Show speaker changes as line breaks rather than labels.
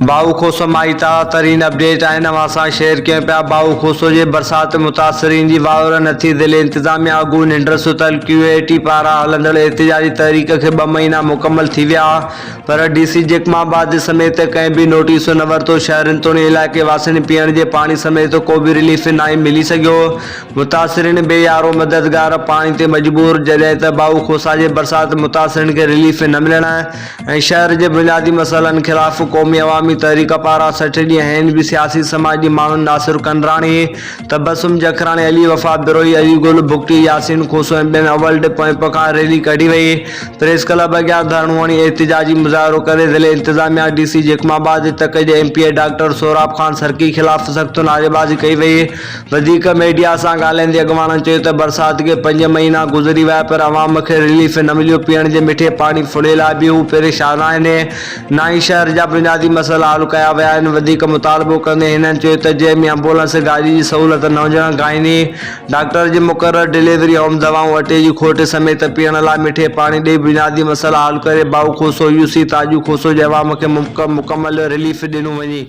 बाऊ खोसो माई तरीन अपडेट आए नवासा शहर के पिया बाऊ खोसो जे बरसात मुतासरीन जी वावर नथी दिले इंतजामिया अगू निंड सुतल QAT पारा हलंदड़ एहतिजाजी तहरीक के 2 महीना मुकम्मल थी विया पर DC जकमाबाद समेत कंहिं भी नोटिस न वरतो। शहरनि तोड़े इलाके वासियुनि पीअण जे पानी समेत को भी रिलीफ ना मिली सको। मुतासरीन बेयारो मददगार पानी ते मजबूर जॾहिं त बाऊ खोसा जे बरसात मुतासरीन के रिलीफ न मिलण ऐं शहर के बुनियादी मसइलनि खिलाफ़ क़ौमी अवामी तहरीक पारा 60 ॾींहं आहिनि भी सियासी समाजी माण्हुनि नासिर कंदराणी, तबसुम जखराणी, अली वफा बिरोई, अली गुल भुगटी, यासीन खोसो ऐं ॿियनि अवल्ड पोइंप खां रैली कढी वई। प्रेस क्लब अॻियां धरणो हणी एहतिजाजी मुज़ाहिरो करे ज़िले इंतजामिया DC जकमाबाद तक जे MP डॉक्टर सोराब खान सरकी खिलाफ़ सख़्त नारेबाज़ी कई वई। वधीक मीडिया सां ॻाल्हाईंदे अॻवाननि चयो त बरसात के 5 महीना गुज़री विया पर अवाम खे रिलीफ न मिलियो। पीअण जे मिठे पानी फुड़े लाइ बि हू परेशान आहिनि। ना ई शहर जा बुनियादी मसइला हल कया विया आहिनि। वधीक मुतालबो कंदे हिननि चयो त जंहिं एम्बुलेंस गाॾी जी सहूलियत न हुजण गाइनी, डॉक्टर जी मुक़रर डिलीवरी, होम दवाऊं, अटे जी खोट समेत पीअण लाइ मिठे पानी ॾेई बुनियादी मसइला हल करे बाऊ खोसो UC ताजू खोसो जे अवाम खे मुकम्मल रिलीफ ॾिनो वञे।